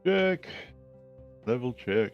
Check. Level check.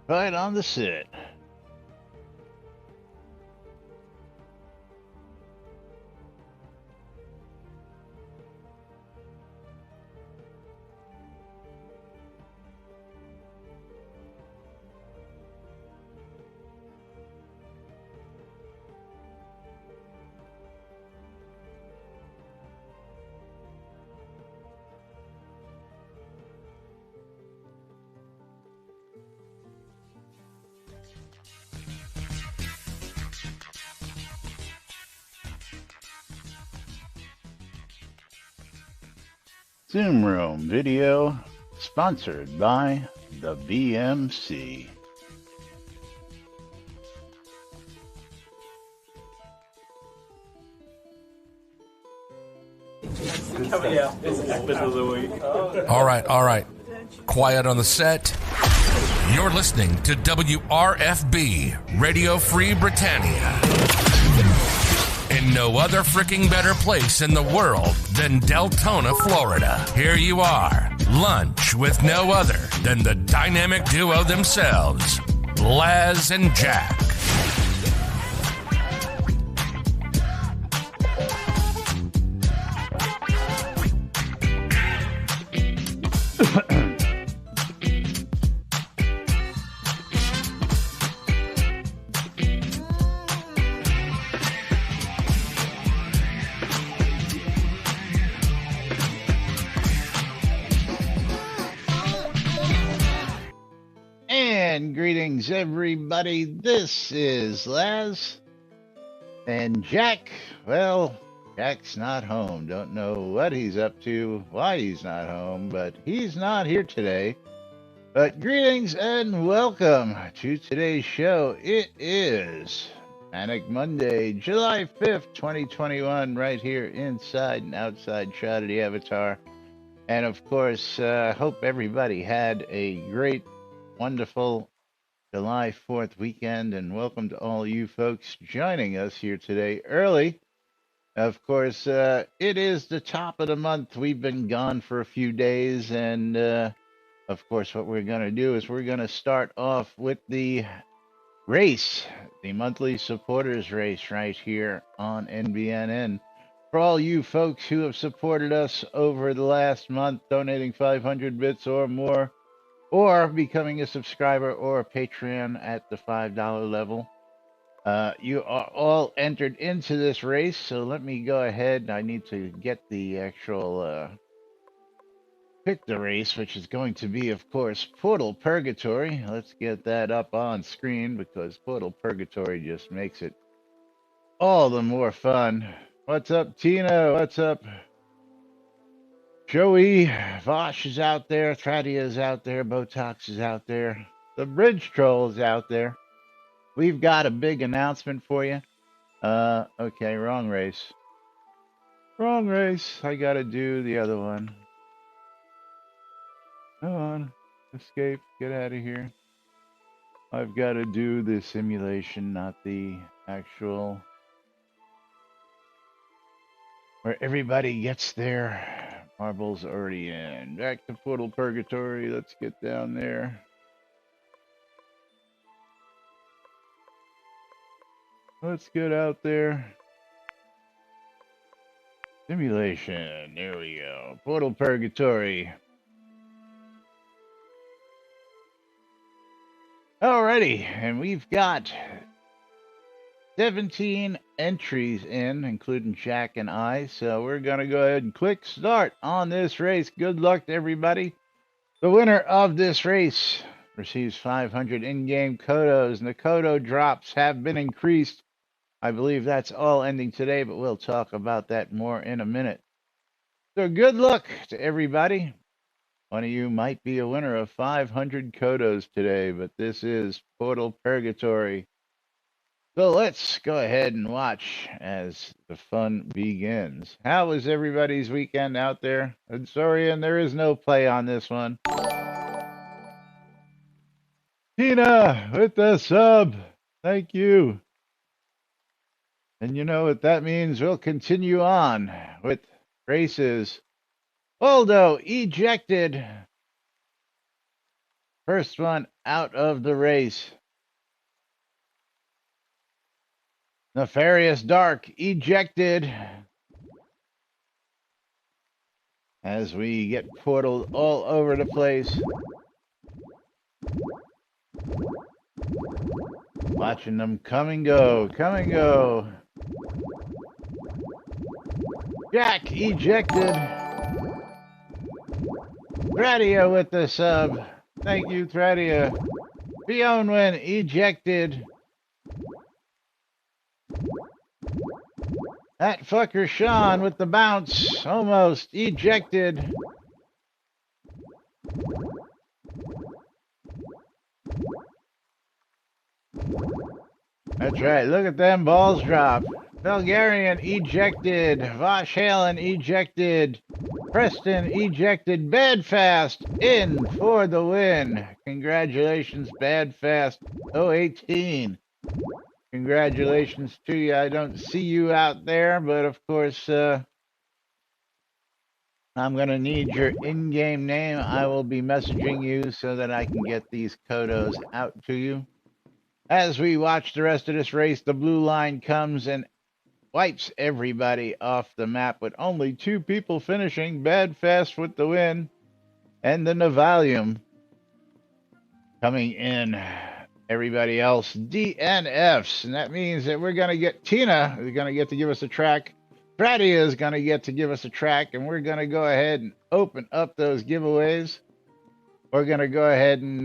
Right on the sit. Zoom Room video sponsored by the BMC. All right. Quiet on the set. You're listening to WRFB, Radio Free Britannia. In no other freaking better place in the world than Deltona, Florida. Here you are, lunch with no other than the dynamic duo themselves, Laz and Jack. And greetings, everybody. This is Laz and Jack. Well, Jack's not home. Don't know what he's up to, why he's not home, but he's not here today. But greetings and welcome to today's show. It is Manic Monday, July 5th, 2021, right here inside and outside Shroud of the Avatar. And of course, hope everybody had a great, wonderful July 4th weekend, and welcome to all you folks joining us here today early. Of course, it is the top of the month. We've been gone for a few days, and of course, what we're going to do is we're going to start off with the race, the monthly supporters race right here on NBNN. For all you folks who have supported us over the last month, donating 500 bits or more, or becoming a subscriber or a Patreon at the $5 level. You are all entered into this race, so let me go ahead. I need to get the actual pick the race, which is going to be, of course, Portal Purgatory. Let's get that up on screen because Portal Purgatory just makes it all the more fun. What's up, Tina? What's up? Joey, Vosh is out there, Thradia is out there, Botox is out there, the Bridge Troll is out there. We've got a big announcement for you. Okay, wrong race. Wrong race. I gotta do the other one. Come on, escape, get out of here. I've got to do the simulation, not the actual where everybody gets their marbles already in. Back to Portal Purgatory. Let's get down there. Let's get out there. Simulation. There we go. Portal Purgatory. Alrighty, and we've got 17 entries in, including Jack and I. So we're going to go ahead and click start on this race. Good luck to everybody. The winner of this race receives 500 in-game Kodos, and the Kodo drops have been increased. I believe that's all ending today, but we'll talk about that more in a minute. So good luck to everybody. One of you might be a winner of 500 Kodos today, but this is Portal Purgatory. So let's go ahead and watch as the fun begins. How was everybody's weekend out there? I'm sorry, and there is no play on this one. Tina with the sub. Thank you. And you know what that means? We'll continue on with races. Aldo ejected. First one out of the race. Nefarious Dark ejected. As we get portaled all over the place. Watching them come and go, come and go. Jack ejected. Thradia with the sub. Thank you, Thradia. Fionwin ejected. That fucker Sean with the bounce. Almost ejected. That's right. Look at them balls drop. Bulgarian ejected. Vosh Halen ejected. Preston ejected. Badfast in for the win. Congratulations, Badfast 018. Congratulations to you. I don't see you out there, but of course, I'm going to need your in-game name. I will be messaging you so that I can get these Kodos out to you. As we watch the rest of this race, the blue line comes and wipes everybody off the map with only 2 people finishing. Badfast with the win. And the Navalium coming in. Everybody else DNFs. And that means that we're going to get Tina is going to get to give us a track. Thradia is going to get to give us a track. And we're going to go ahead and open up those giveaways. We're going to go ahead and,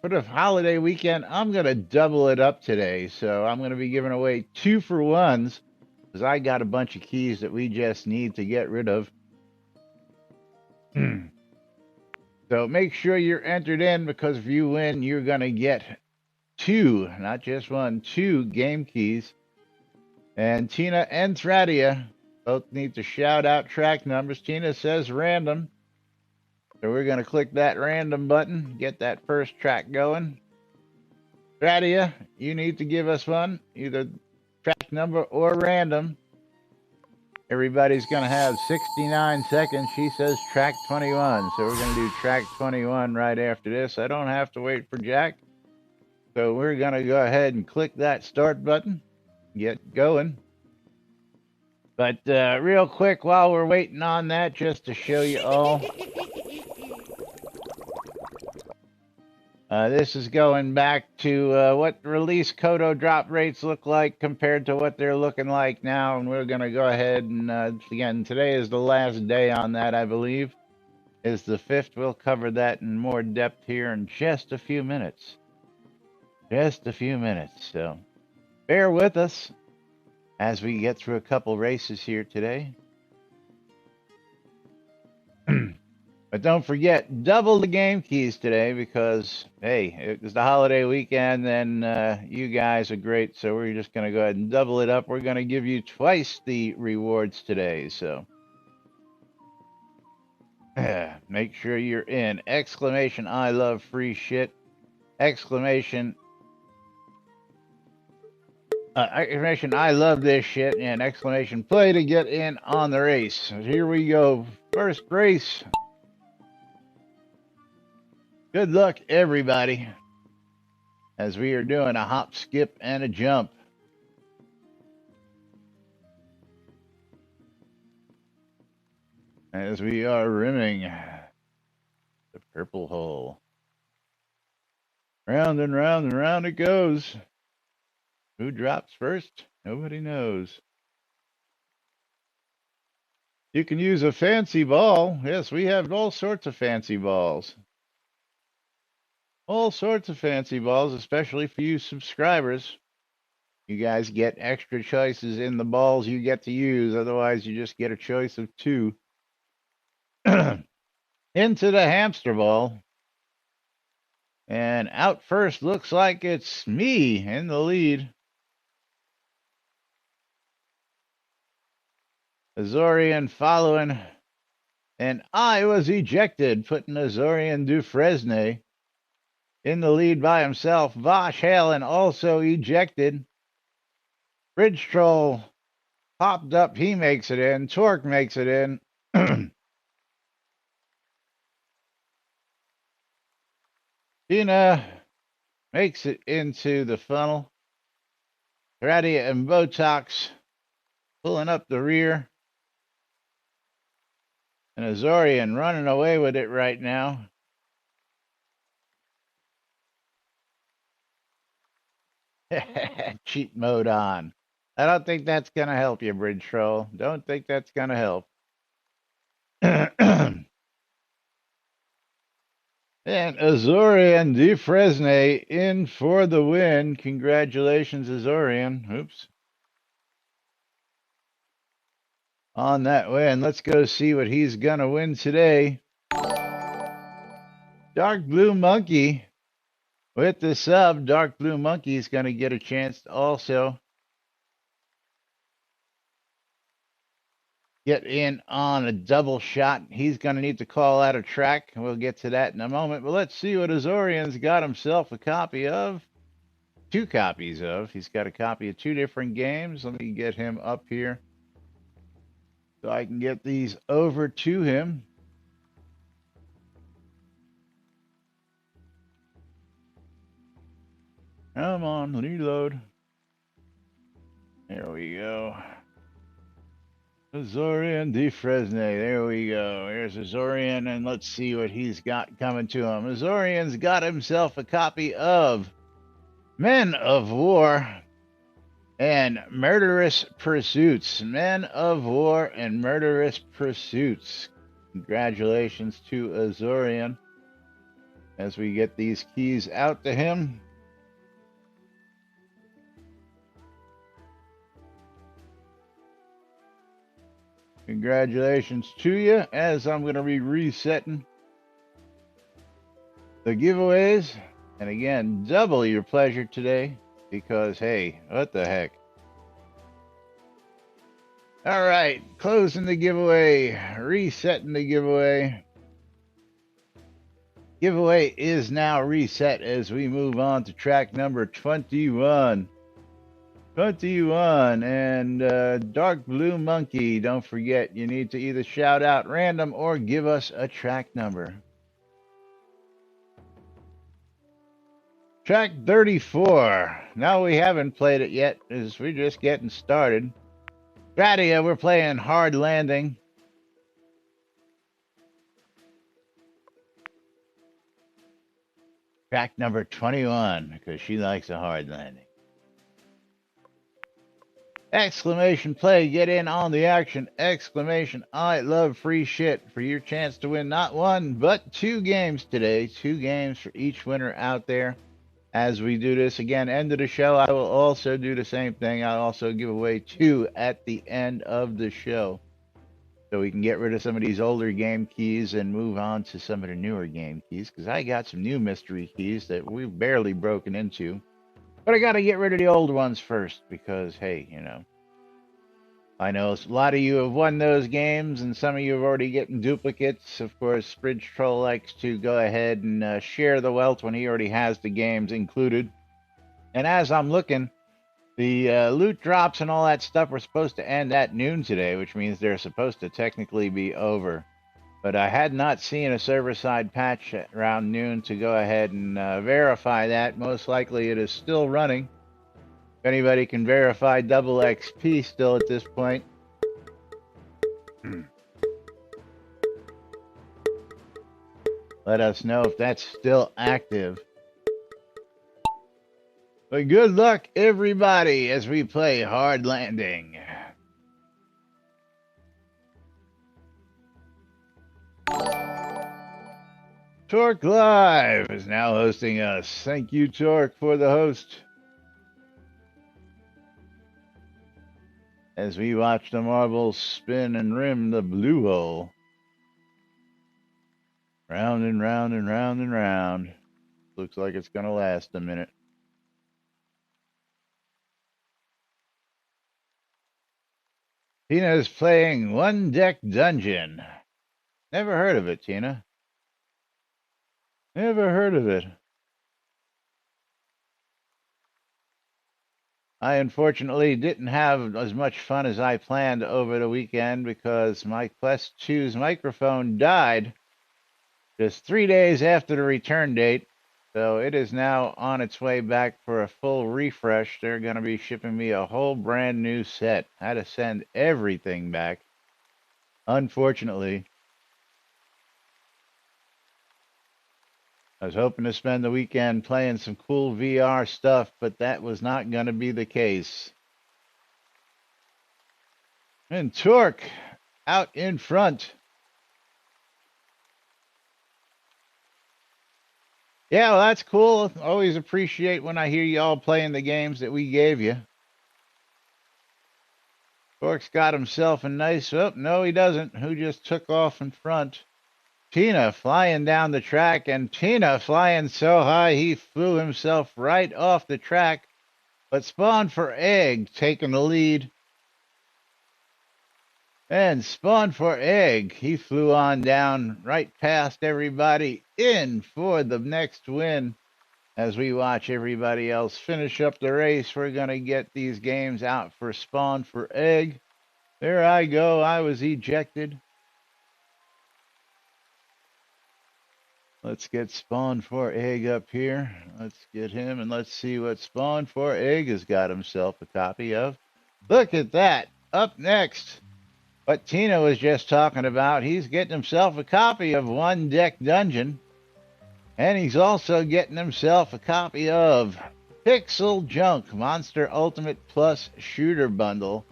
for the holiday weekend, I'm going to double it up today. So I'm going to be giving away 2-for-1s because I got a bunch of keys that we just need to get rid of. So make sure you're entered in because if you win, you're going to get 2, not just 1, 2 game keys. And Tina and Thradia both need to shout out track numbers. Tina says random. So we're going to click that random button, get that first track going. Thradia, you need to give us one, either track number or random. Everybody's going to have 69 seconds. She says track 21. So we're going to do track 21 right after this. I don't have to wait for Jack. So we're going to go ahead and click that start button, get going. But real quick, while we're waiting on that, just to show you all. This is going back to what release Kodo drop rates look like compared to what they're looking like now. And we're going to go ahead and, again, today is the last day on that, I believe. Is the 5th. We'll cover that in more depth here in just a few minutes. Just a few minutes. So bear with us as we get through a couple races here today. But don't forget, double the game keys today because, hey, it was the holiday weekend and you guys are great. So we're just going to go ahead and double it up. We're going to give you twice the rewards today. So make sure you're in. Exclamation, I love free shit. Exclamation, I love this shit. And exclamation, play to get in on the race. So here we go. First race. Good luck, everybody, as we are doing a hop, skip, and a jump. as we are rimming the purple hole. Round and round and round it goes. Who drops first? Nobody knows. You can use a fancy ball. Yes, we have all sorts of fancy balls. All sorts of fancy balls, especially for you subscribers. You guys get extra choices in the balls you get to use. Otherwise, you just get a choice of 2. Into the hamster ball. And out first looks like it's me in the lead. Azorian following. And I was ejected, putting Azorian Dufresne in the lead by himself. Vosh Halen also ejected. Bridge Troll popped up. He makes it in. Torque makes it in. Tina makes it into the funnel. Radia and Botox pulling up the rear. And Azorian running away with it right now. Cheat mode on. I don't think that's going to help you, Bridge Troll. Don't think that's going to help. And Azorian Dufresne in for the win. Congratulations, Azorian. Oops. On that win. Let's go see what he's going to win today. Dark Blue Monkey with the sub. Dark Blue Monkey is going to get a chance to also get in on a double shot. He's going to need to call out a track. We'll get to that in a moment. But let's see what Azorian's got himself a copy of. 2 copies of. He's got a copy of 2 different games. Let me get him up here so I can get these over to him. Come on, reload. There we go. Azorian Dufresne. There we go. Here's Azorian, and let's see what he's got coming to him. Azorian's got himself a copy of Men of War and Murderous Pursuits. Men of War and Murderous Pursuits. Congratulations to Azorian as we get these keys out to him. Congratulations to you, as I'm going to be resetting the giveaways. And again, double your pleasure today because, hey, what the heck. All right, closing the giveaway, resetting the giveaway. Giveaway is now reset as we move on to track number 21. 21 and Dark Blue Monkey. Don't forget, you need to either shout out random or give us a track number. Track 34. No, we haven't played it yet, as we're just getting started. Radia, we're playing Hard Landing. Track number 21, because she likes a hard landing. Exclamation play, get in on the action. Exclamation, I love free shit for your chance to win not 1, but 2 games today. 2 games for each winner out there. As we do this again, end of the show, I will also do the same thing. I'll also give away 2 at the end of the show. So we can get rid of some of these older game keys and move on to some of the newer game keys. Because I got some new mystery keys that we've barely broken into. But I got to get rid of the old ones first because, hey, you know, I know a lot of you have won those games and some of you have already getting duplicates. Of course, Bridge Troll likes to go ahead and share the wealth when he already has the games included. And as I'm looking, the loot drops and all that stuff were supposed to end at noon today, which means they're supposed to technically be over. But I had not seen a server-side patch around noon to go ahead and verify that. Most likely it is still running. If anybody can verify double XP still at this point. Let us know if that's still active. But good luck, everybody, as we play Hard Landing. Torque Live is now hosting us. Thank you, Torque, for the host. As we watch the marbles spin and rim the blue hole. Round and round and round and round. Looks like it's going to last a minute. Tina is playing One Deck Dungeon. Never heard of it, Tina. Never heard of it. I unfortunately didn't have as much fun as I planned over the weekend because my Quest 2's microphone died just 3 days after the return date. So it is now on its way back for a full refresh. They're going to be shipping me a whole brand new set. I had to send everything back, unfortunately. I was hoping to spend the weekend playing some cool VR stuff, but that was not going to be the case. And Torque out in front. Yeah, well, that's cool. Always appreciate when I hear y'all playing the games that we gave you. Torque's got himself a nice... Oh, no, he doesn't. Who just took off in front? Tina flying down the track, and Tina flying so high he flew himself right off the track. But Spawn for Egg taking the lead. And Spawn for Egg, he flew on down right past everybody in for the next win. As we watch everybody else finish up the race, we're going to get these games out for Spawn for Egg. There I go. I was ejected. Let's get Spawn for Egg up here. Let's get him, and let's see what Spawn for Egg has got himself a copy of. Look at that. Up next, what Tina was just talking about, he's getting himself a copy of One Deck Dungeon. And he's also getting himself a copy of Pixel Junk Monster Ultimate Plus Shooter Bundle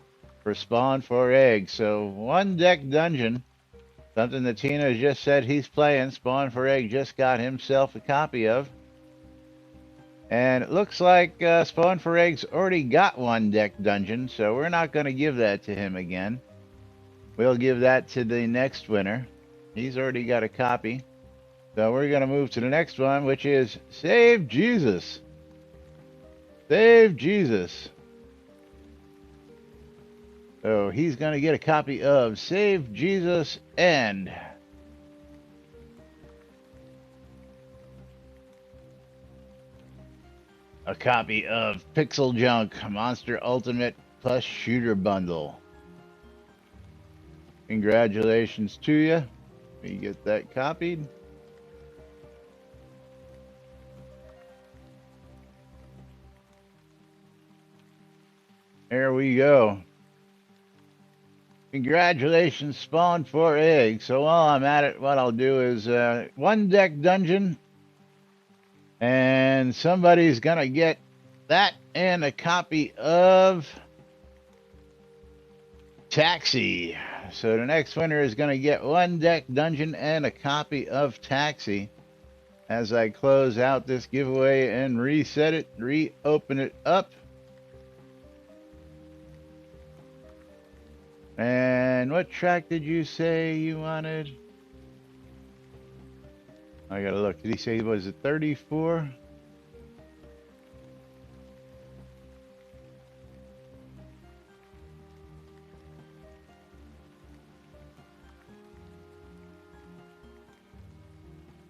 for Spawn for Egg. So One Deck Dungeon, something that Tina just said he's playing. Spawn for Egg just got himself a copy of. And it looks like Spawn for Egg's already got One Deck Dungeon, so we're not going to give that to him again. We'll give that to the next winner. He's already got a copy. So we're going to move to the next one, which is Save Jesus. Save Jesus. So he's going to get a copy of Save Jesus and a copy of Pixel Junk Monster Ultimate Plus Shooter Bundle. Congratulations to you. Let me get that copied. There we go. Congratulations, Spawn for Egg. So while I'm at it, what I'll do is One Deck Dungeon. And somebody's going to get that and a copy of Taxi. So the next winner is going to get One Deck Dungeon and a copy of Taxi. As I close out this giveaway and reset it, reopen it up. And what track did you say you wanted? I gotta look. Did he say, was it 34?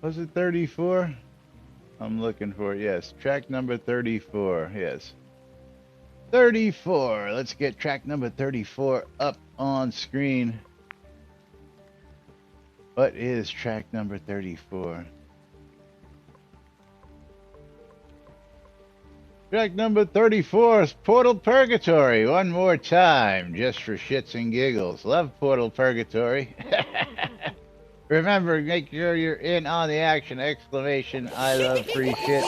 Was it 34? I'm looking for it. Yes, track number 34. Yes. 34. Let's get track number 34 up on screen. What is track number 34? Track number 34 is Portal Purgatory. One more time, just for shits and giggles. Love Portal Purgatory. Remember, make sure you're in on the action! Exclamation, I love free shit!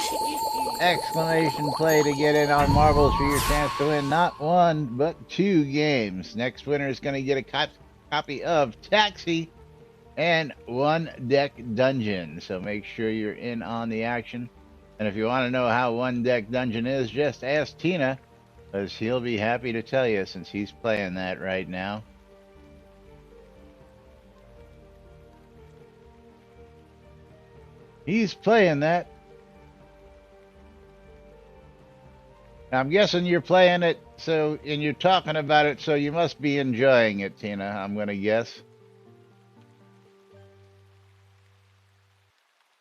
Exclamation play to get in on marbles for your chance to win not one, but 2 games. Next winner is going to get a copy of Taxi and One Deck Dungeon. So make sure you're in on the action. And if you want to know how One Deck Dungeon is, just ask Tina, because he'll be happy to tell you since he's playing that right now. He's playing that. I'm guessing you're playing it, so and you're talking about it, so you must be enjoying it, Tina. I'm gonna guess.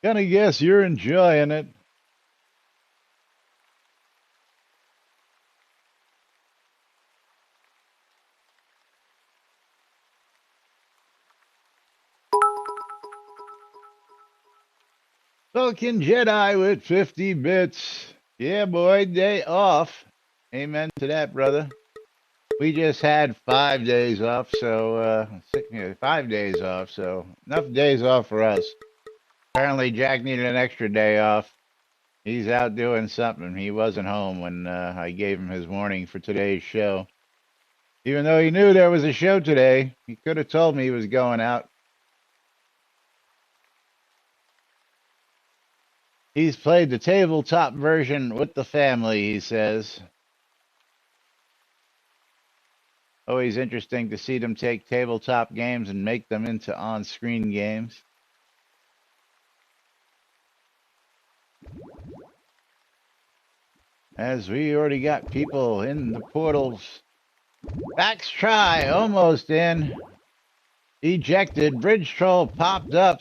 Gonna guess you're enjoying it. Falcon Jedi with 50 bits. Yeah, boy, day off. Amen to that, brother. We just had 5 days off, so 5 days off, so enough days off for us. Apparently, Jack needed an extra day off. He's out doing something. He wasn't home when I gave him his warning for today's show. Even though he knew there was a show today, he could have told me he was going out. He's played the tabletop version with the family, he says. Always interesting to see them take tabletop games and make them into on-screen games. As we already got people in the portals. Backs try, almost in. Ejected. Bridge troll popped up.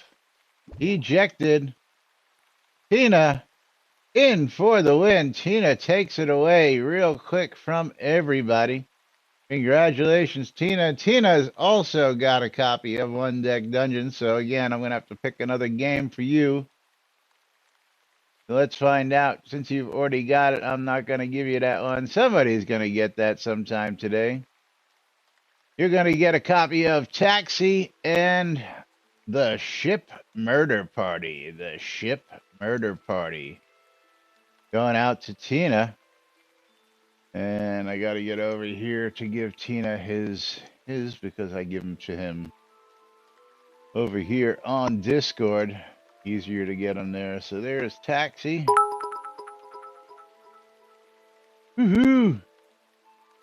Ejected. Tina in for the win. Tina takes it away real quick from everybody. Congratulations, Tina. Tina's also got a copy of One Deck Dungeon. So again, I'm going to have to pick another game for you. So let's find out. Since you've already got it, I'm not going to give you that one. Somebody's going to get that sometime today. You're going to get a copy of Taxi and The Ship Murder Party. The Ship Murder Party. Going out to Tina. And I got to get over here to give Tina his because I give them to him over here on Discord. Easier to get them there. So there's Taxi. Woohoo!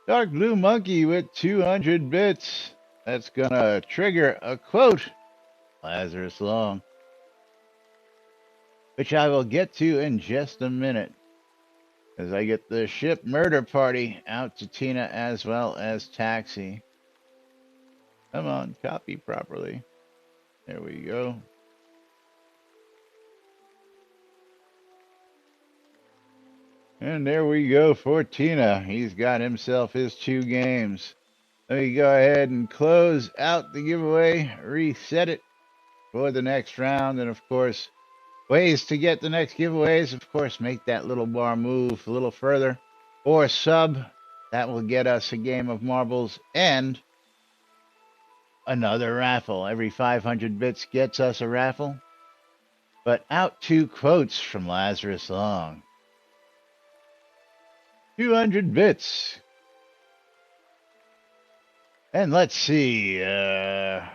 Dark Blue Monkey with 200 bits. That's gonna trigger a quote. Lazarus Long. Which I will get to in just a minute. As I get the Ship Murder Party out to Tina as well as Taxi. Come on, copy properly. There we go. And there we go for Tina. He's got himself his 2 games. Let me go ahead and close out the giveaway, reset it for the next round. And of course, ways to get the next giveaways, of course, make that little bar move a little further or sub. That will get us a game of marbles and another raffle. Every 500 bits gets us a raffle. But out 2 quotes from Lazarus Long. 200 bits. And let's see. I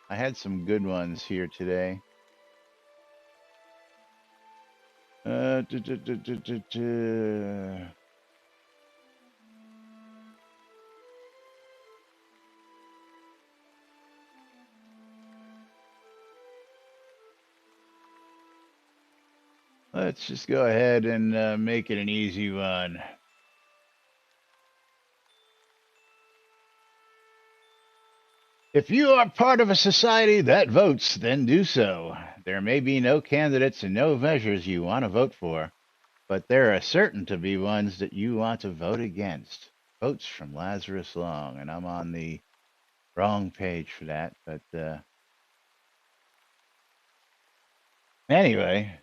had some good ones here today. Let's just go ahead and make it an easy one. If you are part of a society that votes, then do so. There may be no candidates and no measures you want to vote for, but there are certain to be ones that you want to vote against. Quotes from Lazarus Long, and I'm on the wrong page for that, but anyway,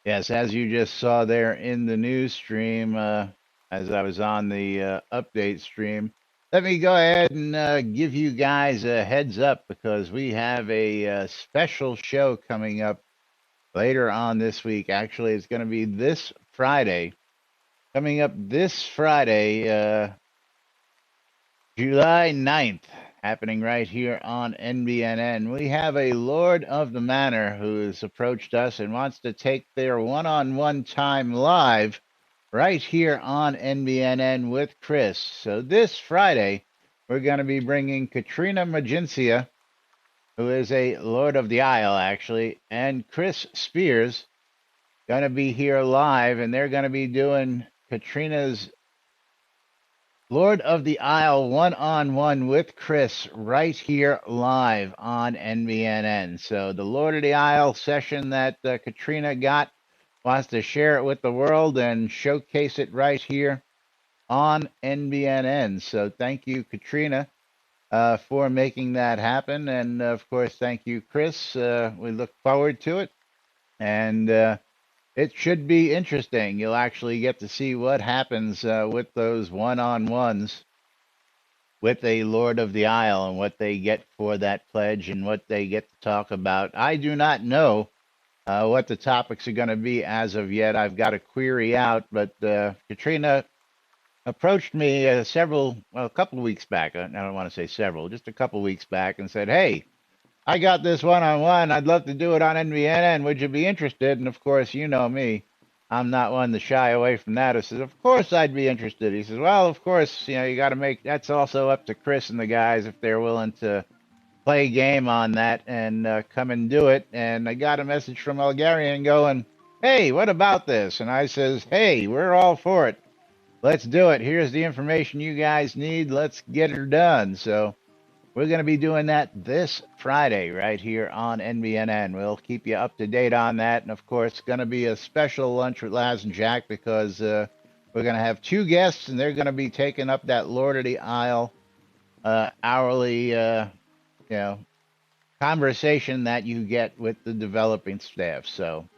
yes, as you just saw there in the news stream, as I was on the update stream, let me go ahead and give you guys a heads up because we have a special show coming up later on this week. Actually, it's going to be this Friday. Coming up this Friday, July 9th, happening right here on NBNN. We have a Lord of the Manor who has approached us and wants to take their one-on-one time live right here on NBNN with Chris. So this Friday, we're going to be bringing Katrina Magencia, who is a Lord of the Isle, actually, and Chris Spears going to be here live, and they're going to be doing Katrina's Lord of the Isle one-on-one with Chris right here live on NBNN. So the Lord of the Isle session that Katrina got wants to share it with the world and showcase it right here on NBNN. So thank you, Katrina, for making that happen. And of course, thank you, Chris. We look forward to it. And it should be interesting. You'll actually get to see what happens with those one-on-ones with a Lord of the Isle and what they get for that pledge and what they get to talk about. I do not know what the topics are going to be as of yet. I've got a query out, but Katrina approached me a couple of weeks back. I don't want to say several, just a couple of weeks back, and said, "Hey, I got this one-on-one. I'd love to do it on NBNN. Would you be interested?" And of course, you know me. I'm not one to shy away from that. I says, "Of course I'd be interested." He says, "Well, of course, you got to make that's also up to Chris and the guys if they're willing to play a game on that and come and do it." And I got a message from Algarian going, "Hey, what about this?" And I says, "Hey, we're all for it. Let's do it. Here's the information you guys need. Let's get her done." So we're going to be doing that this Friday right here on NBNN. We'll keep you up to date on that. And of course, it's going to be a special lunch with Laz and Jack because we're going to have two guests and they're going to be taking up that Lord of the Isle hourly, conversation that you get with the developing staff. So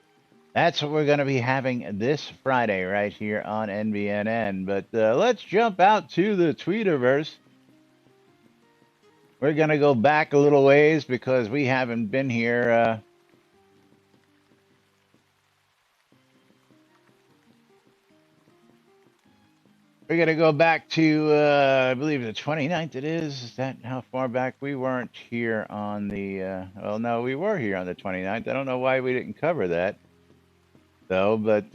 that's what we're going to be having this Friday right here on NBNN. But let's jump out to the Tweetiverse. We're going to go back a little ways because we haven't been here. We're going to go back to, I believe, the 29th it is. Is that how far back? We weren't here on the, well, no, we were here on the 29th. I don't know why we didn't cover that, though, but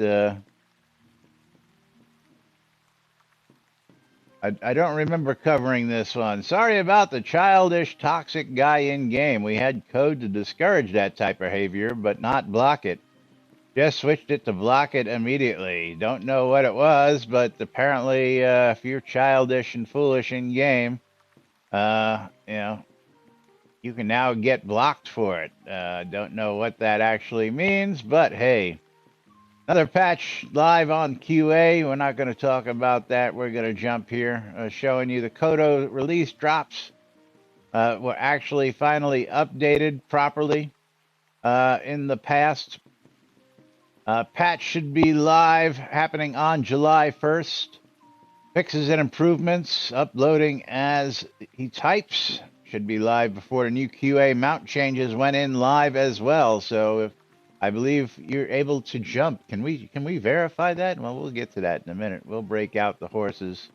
I don't remember covering this one. Sorry about the childish, toxic guy in game. We had code to discourage that type of behavior, but not block it. Just switched it to block it immediately. Don't know what it was, but apparently, if you're childish and foolish in game, you can now get blocked for it. Don't know what that actually means, but hey. Another patch live on QA. We're not going to talk about that. We're going to jump here, showing you the Kodo release drops were actually finally updated properly in the past. Patch should be live happening on July 1st. Fixes and improvements uploading as he types. Should be live before the new QA mount changes went in live as well. So if I believe you're able to jump. Can we verify that? Well, we'll get to that in a minute. We'll break out the horses.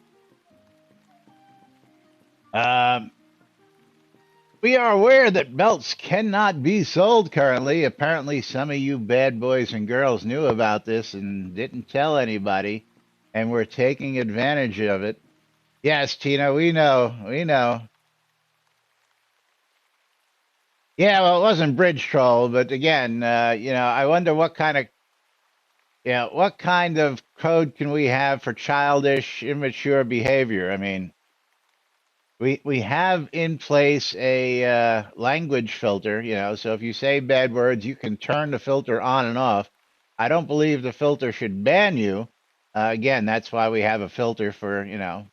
We are aware that belts cannot be sold currently. Apparently, some of you bad boys and girls knew about this and didn't tell anybody, and we're taking advantage of it. Yes, Tina, we know. Yeah, well, it wasn't Bridge Troll, but again, I wonder what kind of code can we have for childish, immature behavior? I mean, we have in place a language filter, so if you say bad words, you can turn the filter on and off. I don't believe the filter should ban you. Again, that's why we have a filter for,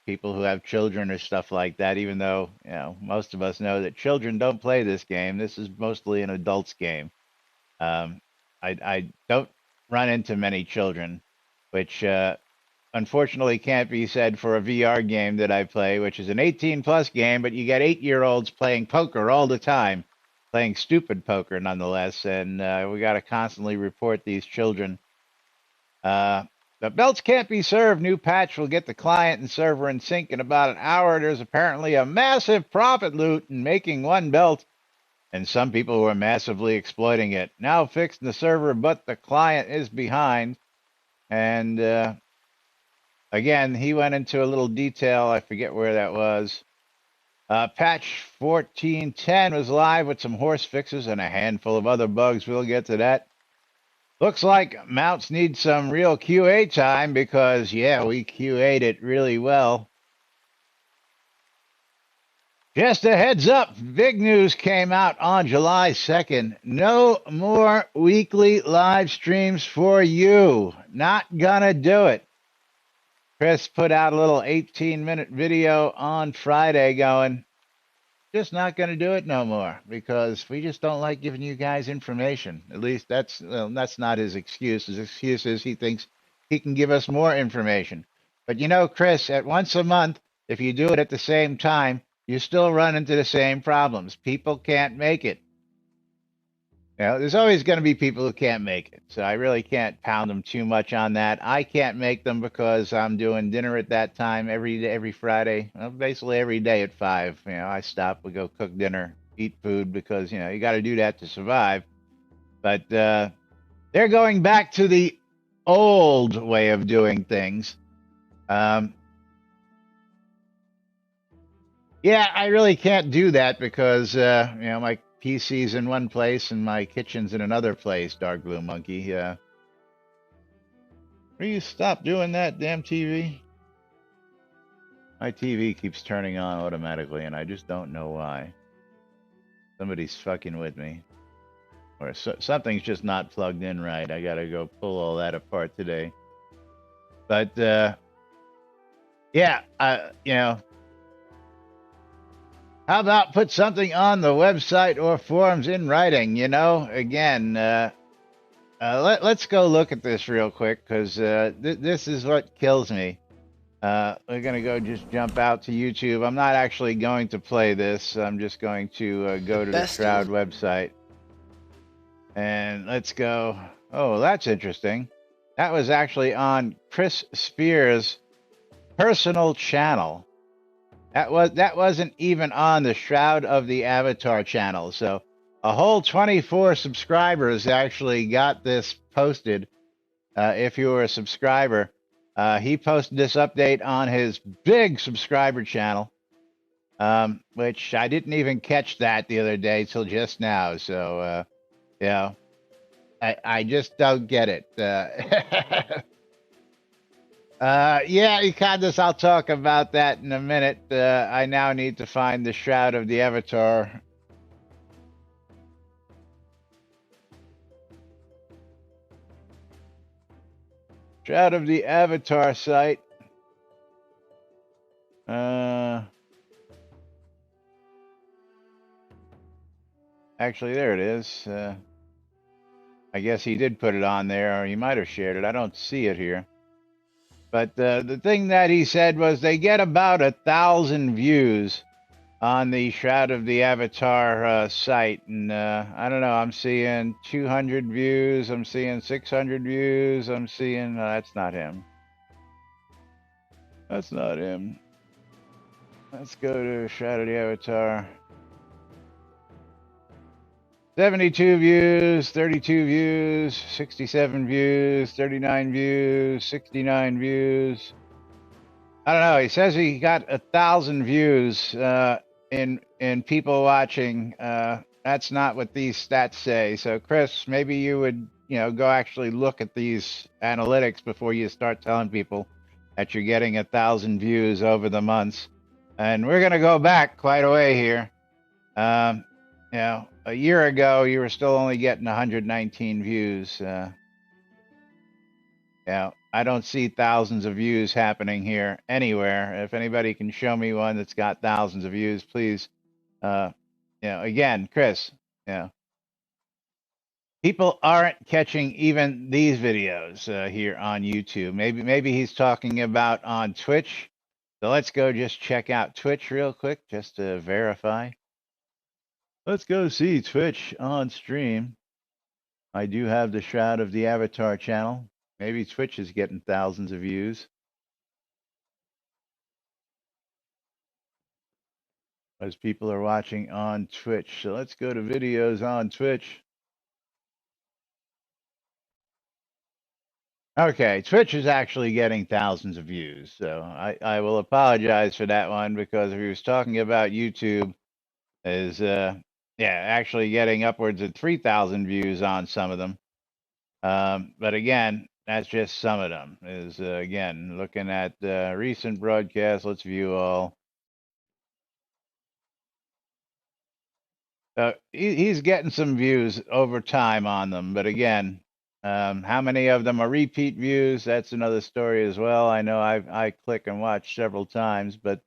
people who have children or stuff like that, even though, most of us know that children don't play this game. This is mostly an adult's game. I don't run into many children, which unfortunately can't be said for a VR game that I play, which is an 18 plus game, but you get 8-year-olds playing poker all the time, playing stupid poker nonetheless, and we got to constantly report these children. The belts can't be served. New patch will get the client and server in sync in about an hour. There's apparently a massive profit loot in making one belt, and some people were massively exploiting it. Now fixing the server, but the client is behind. And again, he went into a little detail. I forget where that was. Patch 14.10 was live with some horse fixes and a handful of other bugs. We'll get to that. Looks like mounts need some real QA time because, yeah, we QA'd it really well. Just a heads up, big news came out on July 2nd. No more weekly live streams for you. Not gonna do it. Chris put out a little 18-minute video on Friday going, just not going to do it no more because we just don't like giving you guys information. At least that's not his excuse. His excuse is he thinks he can give us more information. But you know, Chris, at once a month, if you do it at the same time, you still run into the same problems. People can't make it. You know, there's always going to be people who can't make it. So I really can't pound them too much on that. I can't make them because I'm doing dinner at that time every Friday. Well, basically every day at 5. You know, I stop, we go cook dinner, eat food because, you know, you got to do that to survive. But they're going back to the old way of doing things. Yeah, I really can't do that because, you know, my PC's in one place and my kitchen's in another place, Dark Blue Monkey. Will you stop doing that, damn TV? My TV keeps turning on automatically, and I just don't know why. Somebody's fucking with me. Or something's just not plugged in right. I gotta go pull all that apart today. But, yeah, you know, how about put something on the website or forums in writing, you know? Again, let's go look at this real quick because this is what kills me. We're going to go just jump out to YouTube. I'm not actually going to play this. I'm just going to go to the Shroud website. And let's go. Oh, that's interesting. That was actually on Chris Spears' personal channel. That wasn't even on the Shroud of the Avatar channel. So a whole 24 subscribers actually got this posted. If you were a subscriber, he posted this update on his big subscriber channel, which I didn't even catch that the other day till just now. So, you know, I just don't get it. Yeah, Econdas, I'll talk about that in a minute. I now need to find the Shroud of the Avatar. Shroud of the Avatar site. Actually, there it is. I guess he did put it on there, or he might have shared it. I don't see it here. But the thing that he said was they get about 1,000 views on the Shroud of the Avatar site. And I don't know, I'm seeing 200 views. I'm seeing 600 views. I'm seeing, that's not him. That's not him. Let's go to Shroud of the Avatar. 72 views, 32 views, 67 views, 39 views, 69 views. I don't know. He says he got 1,000 views in people watching. That's not what these stats say. So, Chris, maybe you would, you know, go actually look at these analytics before you start telling people that you're getting 1,000 views over the months. And we're gonna go back quite a way here. You know, a year ago, you were still only getting 119 views. You know, I don't see thousands of views happening here anywhere. If anybody can show me one that's got thousands of views, please. You know, again, Chris, you know, People aren't catching even these videos here on YouTube. Maybe he's talking about on Twitch. So let's go just check out Twitch real quick just to verify. Let's go see Twitch on stream. I do have the Shroud of the Avatar channel. Maybe Twitch is getting thousands of views. As people are watching on Twitch. So let's go to videos on Twitch. Okay, Twitch is actually getting thousands of views. So I will apologize for that one, because if he was talking about YouTube, is yeah, actually getting upwards of 3,000 views on some of them. But again, that's just some of them. Is again, looking at recent broadcasts. Let's view all. He's getting some views over time on them, but again, how many of them are repeat views? That's another story as well. I know I click and watch several times, but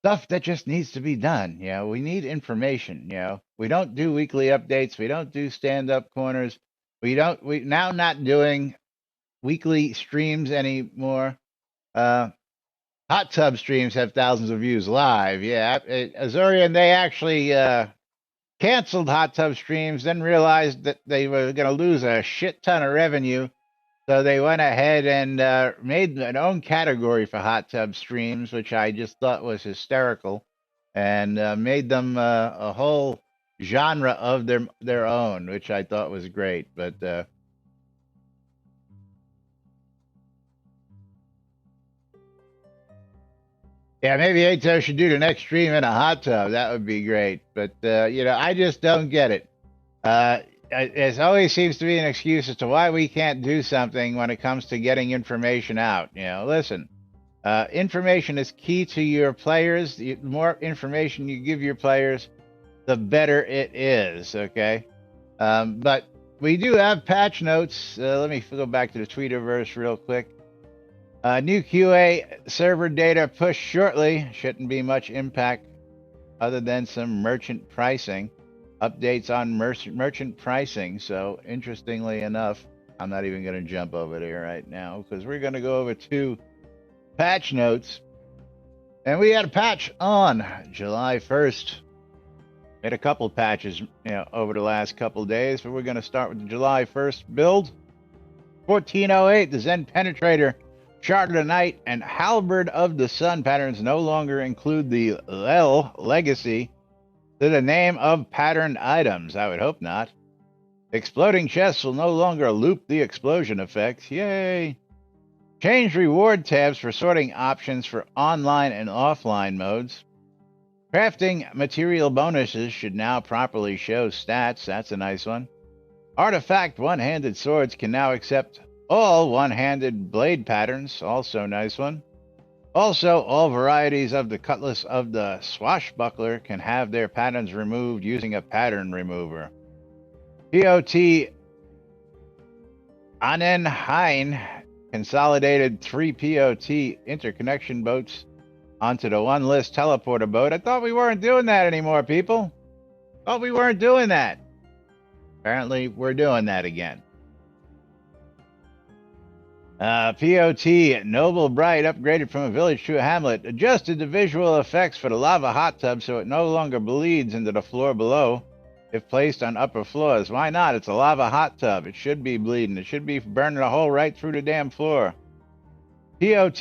stuff that just needs to be done. You know, we need information. You know, we don't do weekly updates. We don't do stand-up corners. We now not doing weekly streams anymore. Hot tub streams have thousands of views live. Yeah, Azurian, they actually canceled hot tub streams, then realized that they were going to lose a shit ton of revenue. So they went ahead and made an own category for hot tub streams, which I just thought was hysterical, and made them a whole genre of their own, which I thought was great. But yeah, maybe Ato should do the next stream in a hot tub. That would be great. But you know, I just don't get it. It always seems to be an excuse as to why we can't do something when it comes to getting information out. You know, listen, information is key to your players. The more information you give your players, the better it is. Okay, but we do have patch notes. Let me go back to the Tweeterverse real quick. New QA server data push shortly. Shouldn't be much impact other than some merchant pricing. Updates on merchant pricing. So interestingly enough, I'm not even going to jump over there right now, because we're going to go over to patch notes. And we had a patch on July 1st. Made a couple patches, you know, over the last couple days, but we're going to start with the July 1st build. 1408, the Zen Penetrator, Shard of the Night, and Halberd of the Sun patterns no longer include the Lel legacy to the name of patterned items. I would hope not. Exploding chests will no longer loop the explosion effects. Yay! Change reward tabs for sorting options for online and offline modes. Crafting material bonuses should now properly show stats. That's a nice one. Artifact one-handed swords can now accept all one-handed blade patterns. Also a nice one. Also, all varieties of the cutlass of the swashbuckler can have their patterns removed using a pattern remover. POT Annenhain consolidated 3 POT interconnection boats onto the one list teleporter boat. I thought we weren't doing that anymore, people. Thought we weren't doing that. Apparently, we're doing that again. POT Noble Bright upgraded from a village to a hamlet. Adjusted the visual effects for the lava hot tub so it no longer bleeds into the floor below if placed on upper floors. Why not? It's a lava hot tub. It should be bleeding. It should be burning a hole right through the damn floor. POT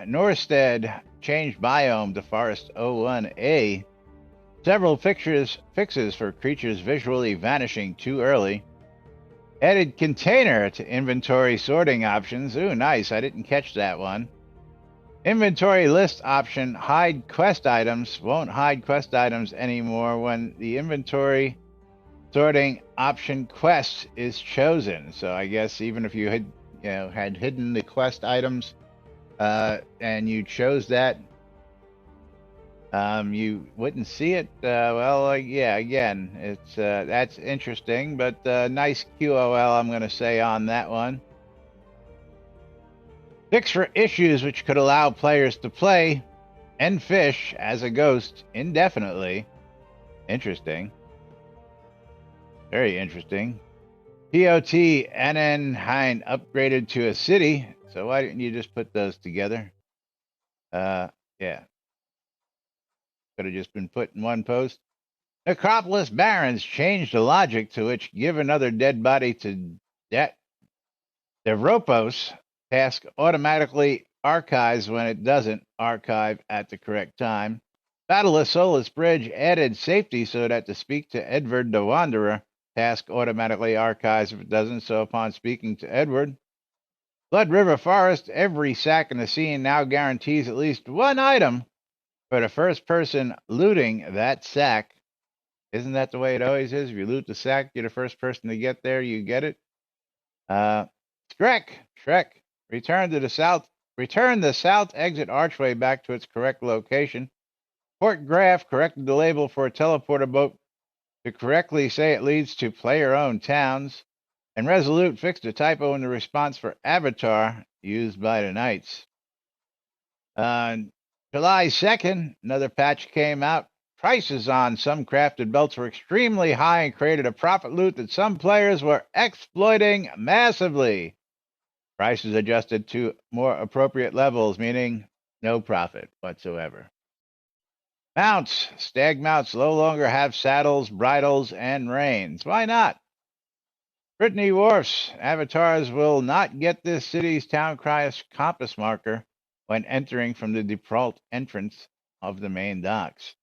Norstead changed biome to Forest 01A. Several fixes for creatures visually vanishing too early. Added container to inventory sorting options. Ooh, nice. I didn't catch that one. Inventory list option, hide quest items. Won't hide quest items anymore when the inventory sorting option quest is chosen. So I guess even if you had hidden the quest items and you chose that, you wouldn't see it. Yeah, again, it's that's interesting, but nice QOL, I'm going to say on that one. Fix for issues which could allow players to play and fish as a ghost indefinitely. Interesting. Very interesting. NBNN Hein upgraded to a city. So why didn't you just put those together? Yeah. Could have just been put in one post. Necropolis Barons changed the logic to which give another dead body to Devropos task automatically archives when it doesn't archive at the correct time. Battle of Solus Bridge added safety so that to speak to Edward the Wanderer, task automatically archives if it doesn't, so upon speaking to Edward. Blood River Forest, every sack in the scene now guarantees at least one item for the first person looting that sack. Isn't that the way it always is? If you loot the sack, you're the first person to get there, you get it. Shrek, return the south exit archway back to its correct location. Port Graph corrected the label for a teleporter boat to correctly say it leads to player-owned towns. And Resolute fixed a typo in the response for Avatar used by the Knights. July 2nd, another patch came out. Prices on some crafted belts were extremely high and created a profit loot that some players were exploiting massively. Prices adjusted to more appropriate levels, meaning no profit whatsoever. Mounts. Stag mounts no longer have saddles, bridles, and reins. Why not? Brittany Wharfs. Avatars will not get this city's town cry compass marker when entering from the default entrance of the main docks.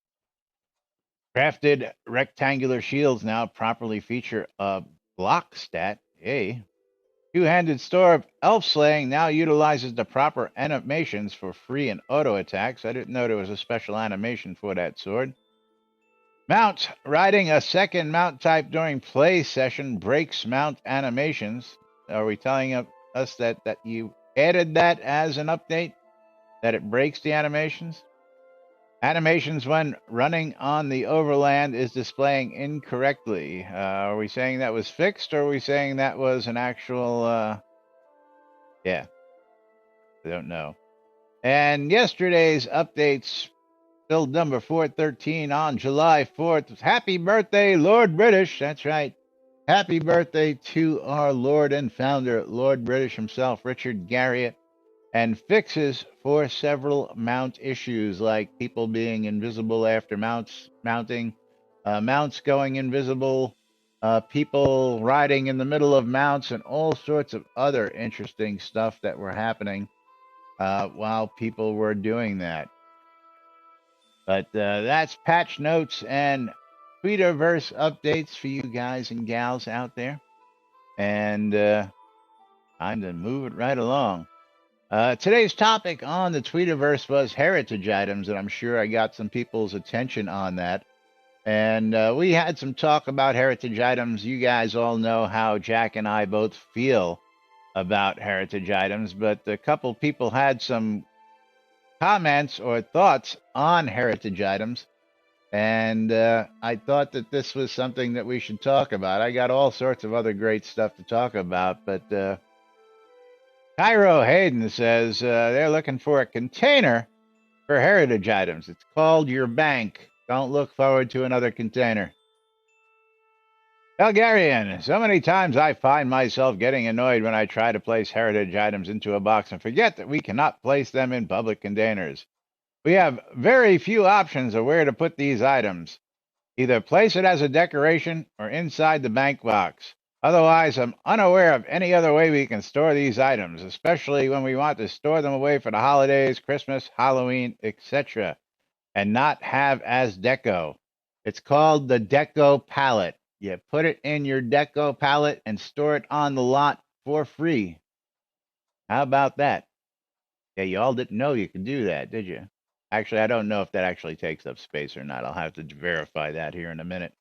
Crafted rectangular shields now properly feature a block stat. Yay. Two-handed store of elf slaying now utilizes the proper animations for free and auto attacks. I didn't know there was a special animation for that sword. Mount. Riding a second mount type during play session breaks mount animations. Are we telling us that you added that as an update? That it breaks the animations? Animations when running on the overland is displaying incorrectly. Are we saying that was fixed, or are we saying that was an actual... Yeah. I don't know. And yesterday's updates, build number 413 on July 4th. Happy birthday, Lord British. That's right. Happy birthday to our Lord and founder, Lord British himself, Richard Garriott. And fixes for several mount issues, like people being invisible after mounting, mounts going invisible, people riding in the middle of mounts, and all sorts of other interesting stuff that were happening while people were doing that. But that's patch notes and Tweeterverse updates for you guys and gals out there. And time to move it right along. Today's topic on the Tweeterverse was heritage items, and I'm sure I got some people's attention on that. And we had some talk about heritage items. You guys all know how Jack and I both feel about heritage items, but a couple people had some comments or thoughts on heritage items, and I thought that this was something that we should talk about. I got all sorts of other great stuff to talk about, but Cairo Hayden says they're looking for a container for heritage items. It's called your bank. Don't look forward to another container. Bulgarian, so many times I find myself getting annoyed when I try to place heritage items into a box and forget that we cannot place them in public containers. We have very few options of where to put these items. Either place it as a decoration or inside the bank box. Otherwise, I'm unaware of any other way we can store these items, especially when we want to store them away for the holidays, Christmas, Halloween, etc., and not have as deco. It's called the deco pallet. You put it in your deco pallet and store it on the lot for free. How about that? Yeah, you all didn't know you could do that, did you? Actually, I don't know if that actually takes up space or not. I'll have to verify that here in a minute.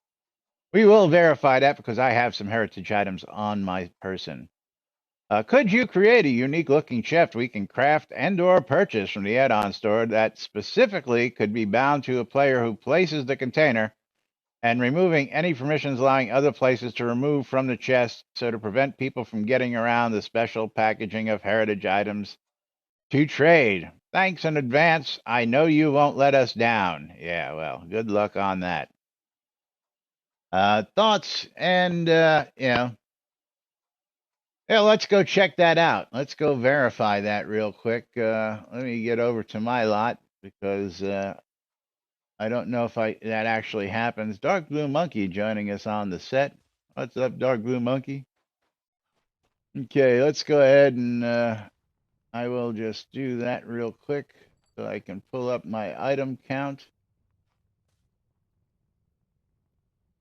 We will verify that because I have some heritage items on my person. Could you create a unique looking chest we can craft and or purchase from the add-on store that specifically could be bound to a player who places the container, and removing any permissions allowing other places to remove from the chest, so to prevent people from getting around the special packaging of heritage items to trade? Thanks in advance. I know you won't let us down. Yeah, well, good luck on that. thoughts, and yeah, let's go check that out. Let's go verify that real quick. Let me get over to my lot because I don't know if that actually happens. Dark Blue Monkey joining us on the set. What's up, Dark Blue Monkey? Okay, let's go ahead and I will just do that real quick so I can pull up my item count.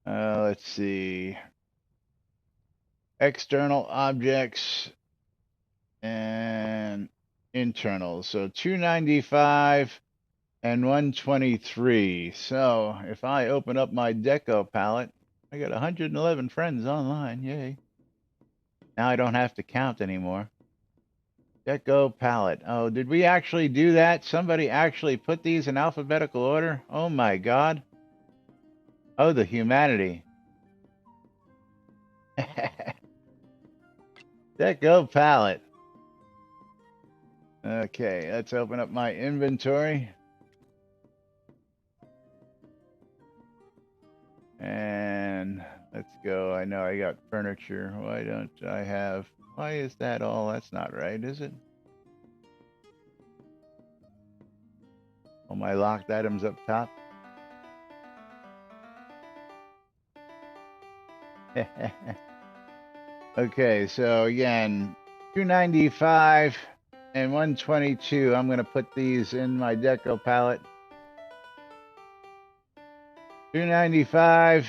Let's see. External objects and internal. So 295 and 123. So if I open up my deco palette, I got 111 friends online. Yay. Now I don't have to count anymore. Deco palette. Oh, did we actually do that? Somebody actually put these in alphabetical order? Oh my God. Oh, the humanity. Deco palette. Okay, let's open up my inventory. And let's go. I know I got furniture. Why don't I have... Why is that all? That's not right, is it? All my locked items up top. Okay, so again, 295 and 122. I'm going to put these in my deco palette. 295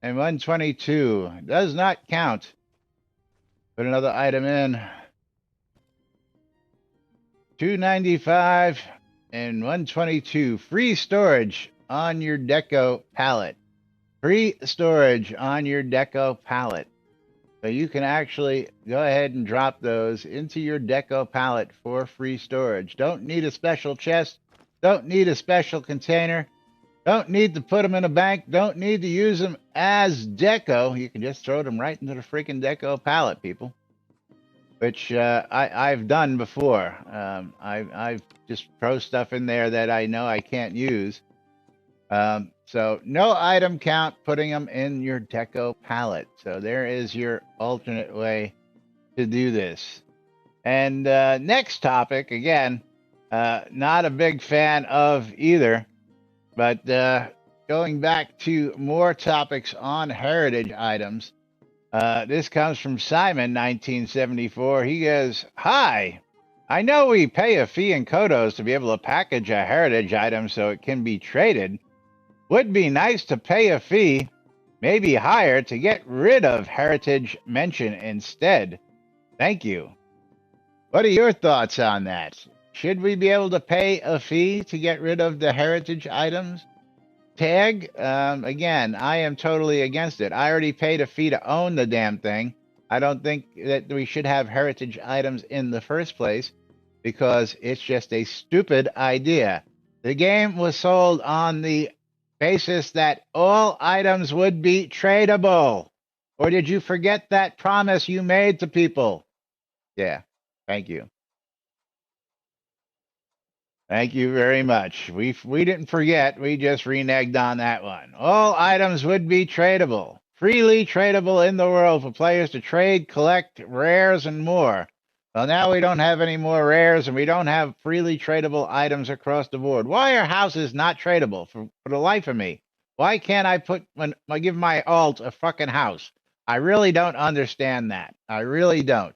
and 122. Does not count. Put another item in. 295 and 122. Free storage on your deco palette. Free storage on your deco palette. So you can actually go ahead and drop those into your deco palette for free storage. Don't need a special chest. Don't need a special container. Don't need to put them in a bank. Don't need to use them as deco. You can just throw them right into the freaking deco palette, people. Which I've done before. I've just throw stuff in there that I know I can't use. So no item count, putting them in your deco palette. So there is your alternate way to do this. And next topic, again, not a big fan of either, but going back to more topics on heritage items. This comes from Simon, 1974. He goes, "Hi, I know we pay a fee in Kodos to be able to package a heritage item so it can be traded. Would be nice to pay a fee, maybe higher, to get rid of heritage mention instead. Thank you." What are your thoughts on that? Should we be able to pay a fee to get rid of the heritage items tag? Again, I am totally against it. I already paid a fee to own the damn thing. I don't think that we should have heritage items in the first place because it's just a stupid idea. The game was sold on the basis that all items would be tradable. Or did you forget that promise you made to people? Yeah, thank you. Thank you very much. We didn't forget. We just reneged on that one. All items would be tradable, freely tradable in the world for players to trade, collect, rares, and more. Well, now we don't have any more rares, and we don't have freely tradable items across the board. Why are houses not tradable for the life of me? Why can't I when I give my alt a fucking house? I really don't understand that. I really don't.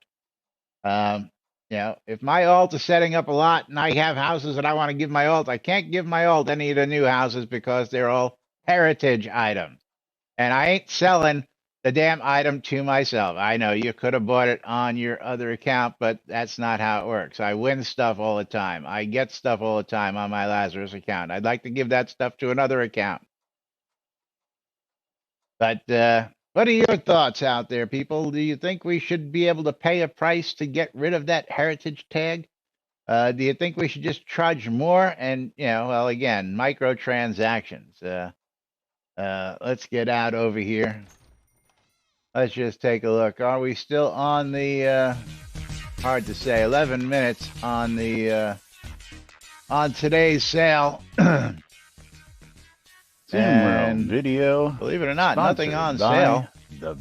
You know, if my alt is setting up a lot and I have houses that I want to give my alt, I can't give my alt any of the new houses because they're all heritage items. And I ain't selling the damn item to myself. I know you could have bought it on your other account, but that's not how it works. I win stuff all the time. I get stuff all the time on my Lazarus account. I'd like to give that stuff to another account. But what are your thoughts out there, people? Do you think we should be able to pay a price to get rid of that heritage tag? Do you think we should just charge more? And, you know, well, again, microtransactions. Let's get out over here. Let's just take a look. Are we still on the, hard to say, 11 minutes on the, on today's sale? And Video. believe it or not, nothing on sponsored by sale. The